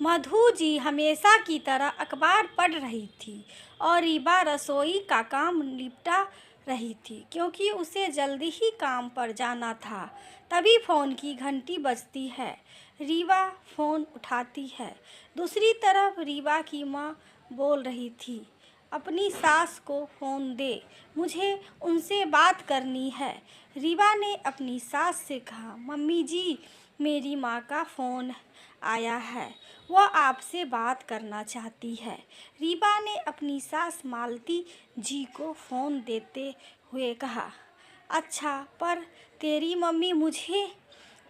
मधु जी हमेशा की तरह अखबार पढ़ रही थी और रीवा रसोई का काम निपटा रही थी क्योंकि उसे जल्दी ही काम पर जाना था। तभी फ़ोन की घंटी बजती है। रीवा फ़ोन उठाती है। दूसरी तरफ रीवा की माँ बोल रही थी, अपनी सास को फ़ोन दे, मुझे उनसे बात करनी है। रीवा ने अपनी सास से कहा, मम्मी जी, मेरी माँ का फ़ोन आया है, वह आपसे बात करना चाहती है। रीवा ने अपनी सास मालती जी को फ़ोन देते हुए कहा, अच्छा, पर तेरी मम्मी मुझे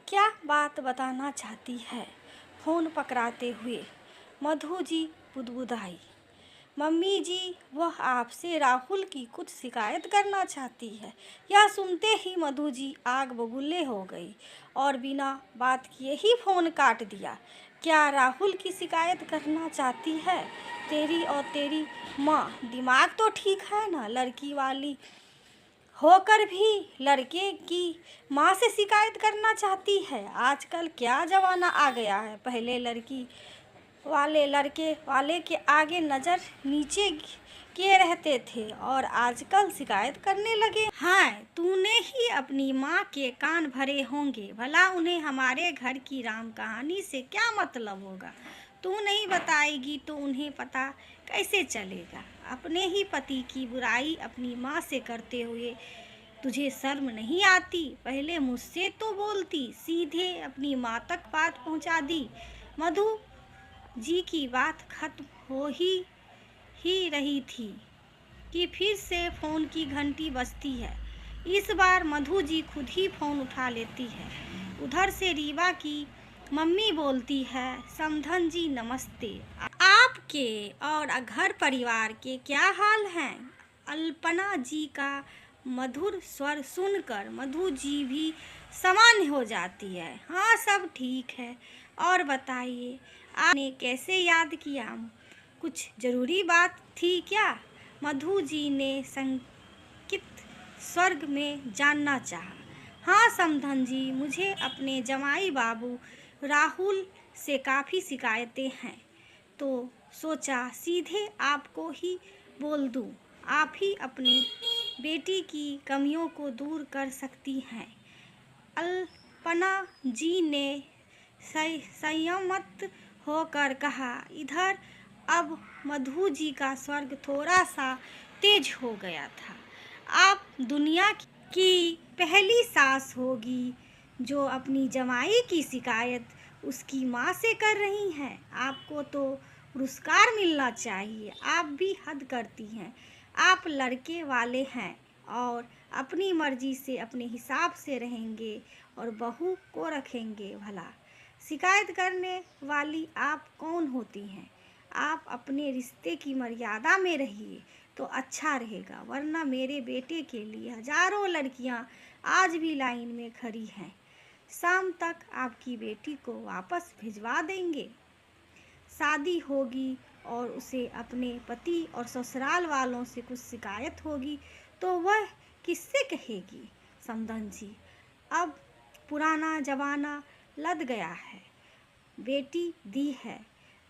क्या बात बताना चाहती है? फ़ोन पकड़ाते हुए मधु जी बुदबुदाई, मम्मी जी, वह आपसे राहुल की कुछ शिकायत करना चाहती है। यह सुनते ही मधु जी आग बबूले हो गई और बिना बात किए ही फ़ोन काट दिया। क्या राहुल की शिकायत करना चाहती है? तेरी माँ दिमाग तो ठीक है ना? लड़की वाली होकर भी लड़के की माँ से शिकायत करना चाहती है। आजकल क्या ज़माना आ गया है। पहले लड़की वाले लड़के वाले के आगे नज़र नीचे किए रहते थे और आजकल शिकायत करने लगे। हाँ, तूने ही अपनी माँ के कान भरे होंगे। भला उन्हें हमारे घर की राम कहानी से क्या मतलब होगा? तू नहीं बताएगी तो उन्हें पता कैसे चलेगा? अपने ही पति की बुराई अपनी माँ से करते हुए तुझे शर्म नहीं आती? पहले मुझसे तो बोलती, सीधे अपनी माँ तक बात पहुँचा दी। मधु जी की बात खत्म हो ही रही थी कि फिर से फ़ोन की घंटी बजती है। इस बार मधु जी खुद ही फ़ोन उठा लेती है। उधर से रीवा की मम्मी बोलती है, समधन जी नमस्ते, आपके और घर परिवार के क्या हाल हैं? अल्पना जी का मधुर स्वर सुनकर मधु जी भी सामान्य हो जाती है। हाँ, सब ठीक है। और बताइए, आपने कैसे याद किया? कुछ ज़रूरी बात थी क्या? मधु जी ने संकित स्वर्ग में जानना चाहा। हाँ समधन जी, मुझे अपने जमाई बाबू राहुल से काफ़ी शिकायतें हैं, तो सोचा सीधे आपको ही बोल दूं। आप ही अपनी बेटी की कमियों को दूर कर सकती हैं। अल्पना जी ने संयमित होकर कहा। इधर अब मधु जी का स्वर्ग थोड़ा सा तेज हो गया था। आप दुनिया की पहली सास होगी जो अपनी जमाई की शिकायत उसकी माँ से कर रही हैं। आपको तो पुरस्कार मिलना चाहिए। आप भी हद करती हैं। आप लड़के वाले हैं और अपनी मर्जी से अपने हिसाब से रहेंगे और बहू को रखेंगे। भला शिकायत करने वाली आप कौन होती हैं? आप अपने रिश्ते की मर्यादा में रहिए तो अच्छा रहेगा, वरना मेरे बेटे के लिए हजारों लड़कियां आज भी लाइन में खड़ी हैं। शाम तक आपकी बेटी को वापस भिजवा देंगे। शादी होगी और उसे अपने पति और ससुराल वालों से कुछ शिकायत होगी तो वह किससे कहेगी? समधन जी, अब पुराना जमाना लद गया है। बेटी दी है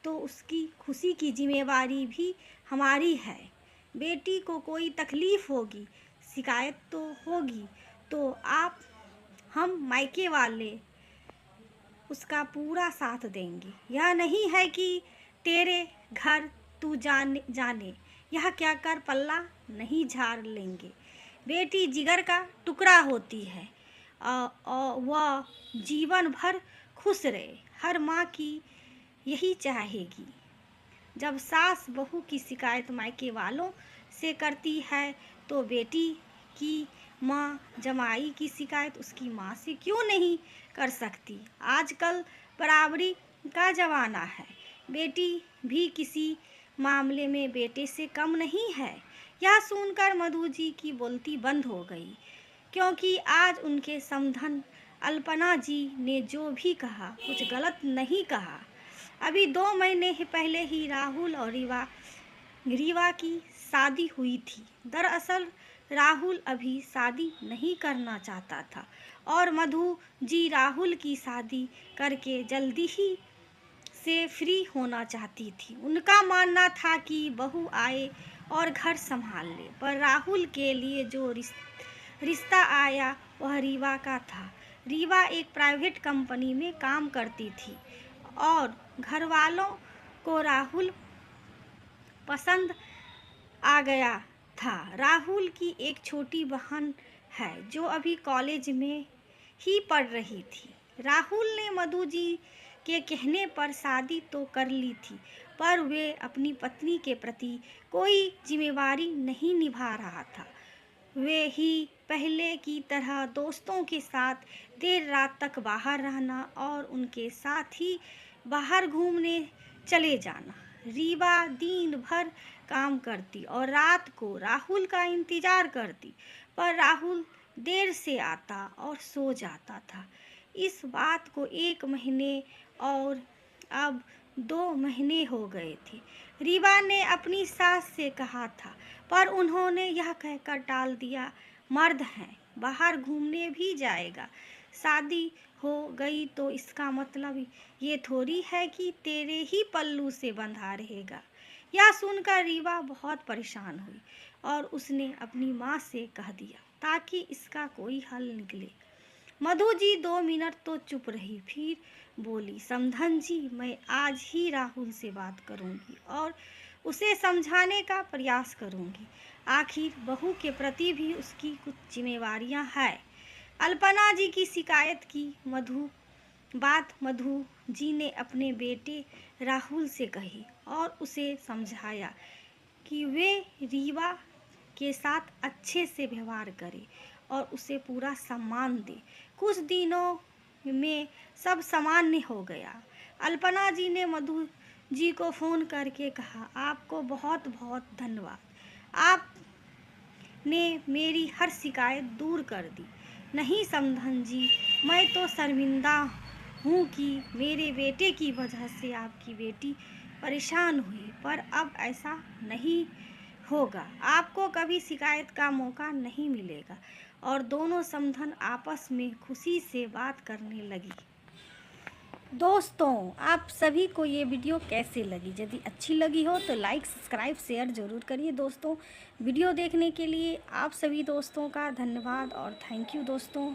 तो उसकी खुशी की जिम्मेवारी भी हमारी है। बेटी को कोई तकलीफ होगी, शिकायत तो होगी, तो आप हम मायके वाले उसका पूरा साथ देंगे। यह नहीं है कि तेरे घर तू जाने यह क्या कर पल्ला नहीं झाड़ लेंगे। बेटी जिगर का टुकड़ा होती है और वह जीवन भर खुश रहे। हर माँ की यही चाहेगी। जब सास बहू की शिकायत मायके वालों से करती है तो बेटी की माँ जमाई की शिकायत उसकी माँ से क्यों नहीं कर सकती? आजकल बराबरी का ज़माना है। बेटी भी किसी मामले में बेटे से कम नहीं है। यह सुनकर मधु जी की बोलती बंद हो गई, क्योंकि आज उनके समधन अल्पना जी ने जो भी कहा कुछ गलत नहीं कहा। अभी 2 महीने पहले ही राहुल और रीवा की शादी हुई थी। दरअसल राहुल अभी शादी नहीं करना चाहता था और मधु जी राहुल की शादी करके जल्दी ही से फ्री होना चाहती थी। उनका मानना था कि बहू आए और घर संभाल ले, पर राहुल के लिए जो रिश्ता आया वह रीवा का था। रीवा एक प्राइवेट कंपनी में काम करती थी और घर वालों को राहुल पसंद आ गया था। राहुल की एक छोटी बहन है जो अभी कॉलेज में ही पढ़ रही थी। राहुल ने मधु जी के कहने पर शादी तो कर ली थी, पर वे अपनी पत्नी के प्रति कोई जिम्मेवारी नहीं निभा रहा था। वे ही पहले की तरह दोस्तों के साथ देर रात तक बाहर रहना और उनके साथ ही बाहर घूमने चले जाना। रीवा दिन भर काम करती और रात को राहुल का इंतज़ार करती, पर राहुल देर से आता और सो जाता था। इस बात को 1 महीने और अब 2 महीने हो गए थे। रीवा ने अपनी सास से कहा था, पर उन्होंने यह कहकर टाल दिया, मर्द हैं, बाहर घूमने भी जाएगा। शादी हो गई तो इसका मतलब ये थोड़ी है कि तेरे ही पल्लू से बंधा रहेगा। यह सुनकर रीवा बहुत परेशान हुई और उसने अपनी माँ से कह दिया ताकि इसका कोई हल निकले। मधु जी 2 मिनट तो चुप रही, फिर बोली, समधन जी, मैं आज ही राहुल से बात करूंगी और उसे समझाने का प्रयास करूंगी। आखिर बहू के प्रति भी उसकी कुछ जिम्मेवारियां हैं। अल्पना जी की शिकायत की मधु जी ने अपने बेटे राहुल से कही और उसे समझाया कि वे रीवा के साथ अच्छे से व्यवहार करे और उसे पूरा सम्मान दे। कुछ दिनों में सब सामान्य हो गया। अल्पना जी ने मधु जी को फ़ोन करके कहा, आपको बहुत बहुत धन्यवाद, आपने मेरी हर शिकायत दूर कर दी। नहीं समधन जी, मैं तो शर्मिंदा हूँ कि मेरे बेटे की वजह से आपकी बेटी परेशान हुई, पर अब ऐसा नहीं होगा। आपको कभी शिकायत का मौका नहीं मिलेगा। और दोनों समधन आपस में खुशी से बात करने लगी। दोस्तों, आप सभी को ये वीडियो कैसे लगी? यदि अच्छी लगी हो तो लाइक, सब्सक्राइब, शेयर ज़रूर करिए। दोस्तों, वीडियो देखने के लिए आप सभी दोस्तों का धन्यवाद और थैंक यू दोस्तों।